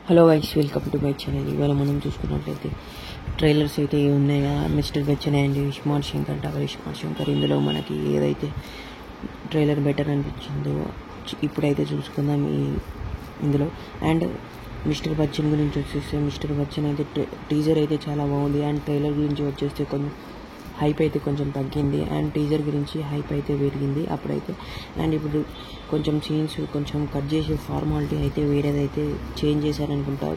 Hello guys, welcome to my channel. ఇవాళ మనం చూసుకున్నట్లయితే ట్రైలర్స్ అయితే ఉన్నాయి కదా, mister Bachchan and iSmart Shankar, double iSmart Shankar. ఇందులో మనకి ఏదైతే ట్రైలర్ బెటర్ అనిపించిందో ఇప్పుడైతే చూసుకుందాం ఇందులో. అండ్ మిస్టర్ బచ్చన్ గురించి వచ్చేస్తే, మిస్టర్ బచ్చన్ అయితే టీజర్ అయితే చాలా బాగుంది. అండ్ ట్రైలర్ గురించి వచ్చేస్తే కొంచెం హైప్ అయితే కొంచెం తగ్గింది, అండ్ టీజర్ గురించి హైప్ అయితే పెరిగింది అప్పుడైతే. అండ్ ఇప్పుడు కొంచెం సీన్స్ కొంచెం కట్ చేసే ఫార్మాలిటీ అయితే వేరేదైతే చేంజ్ చేశారనుకుంటా,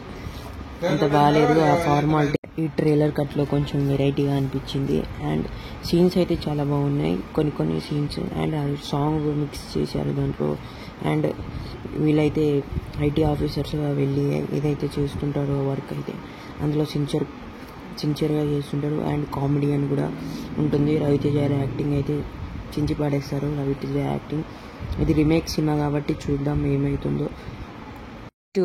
అంత బాగాలేదు ఆ ఫార్మాలిటీ. ఈ ట్రైలర్ కట్లో కొంచెం వెరైటీగా అనిపించింది. అండ్ సీన్స్ అయితే చాలా బాగున్నాయి, కొన్ని సీన్స్. అండ్ ఆ సాంగ్ మిక్స్ చేశారు దాంట్లో. అండ్ వీళ్ళైతే ఐటీ ఆఫీసర్స్గా వెళ్ళి ఏదైతే చేస్తుంటారో వర్క్ అయితే అందులో సిన్సియర్గా చేస్తుంటారు. అండ్ కామెడీ అని కూడా ఉంటుంది. రవితేజ యాక్టింగ్ అయితే చించి పడేస్తారు. రవితేజ యాక్టింగ్. ఇది రీమేక్ సినిమా కాబట్టి చూద్దాం ఏమవుతుందో.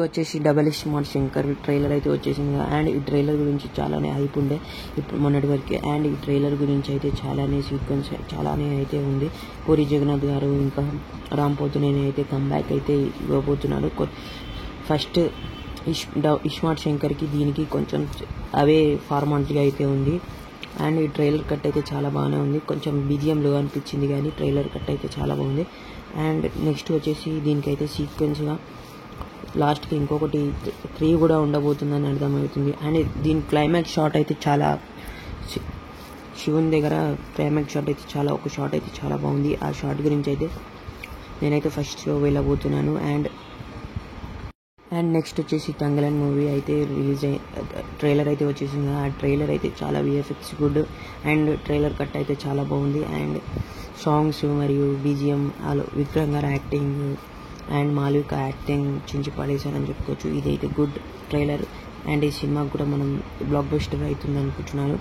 వచ్చేసి డబల్ ఇస్మార్ట్ శంకర్ ట్రైలర్ అయితే వచ్చేసింది. అండ్ ఈ ట్రైలర్ గురించి చాలానే హైప్ ఉండే ఇప్పుడు మొన్నటి వరకు. అండ్ ఈ ట్రైలర్ గురించి అయితే చాలానే సీక్వెన్స్ చాలానే అయితే ఉంది. పూరి జగన్నాథ్ గారు ఇంకా రామ్ పోతినేని అయితే కంబ్యాక్ అయితే ఇవ్వబోతున్నారు. ఫస్ట్ ఇస్మార్ట్ శంకర్కి దీనికి కొంచెం అవే ఫార్మాలిటీగా అయితే ఉంది. అండ్ ఈ ట్రైలర్ కట్ అయితే చాలా బాగానే ఉంది. కొంచెం బీజిఎంలో అనిపించింది కానీ ట్రైలర్ కట్ అయితే చాలా బాగుంది. అండ్ నెక్స్ట్ వచ్చేసి దీనికైతే సీక్వెన్స్గా లాస్ట్కి ఇంకొకటి 3 కూడా ఉండబోతుందని అర్థమవుతుంది. అండ్ దీని క్లైమాక్స్ షాట్ అయితే చాలా, శివుని దగ్గర క్లైమాక్స్ షాట్ అయితే ఒక షాట్ అయితే చాలా బాగుంది. ఆ షాట్ గురించి అయితే నేనైతే ఫస్ట్ వెళ్ళబోతున్నాను. అండ్ నెక్స్ట్ వచ్చేసి తంగలన్ మూవీ అయితే ట్రైలర్ అయితే వచ్చేసింది. ఆ ట్రైలర్ అయితే చాలా VFX good. And trailer cut అయితే చాలా బాగుంది. అండ్ సాంగ్స్ మరియు బీజిఎం విక్రమ్ గారు యాక్టింగ్ అండ్ మాళవిక యాక్టింగ్ చించి పడేశారని చెప్పుకోవచ్చు. ఇదైతే గుడ్ ట్రైలర్. అండ్ ఈ సినిమాకి కూడా మనం బ్లాక్ బస్టర్ అవుతుంది అనుకుంటున్నాను.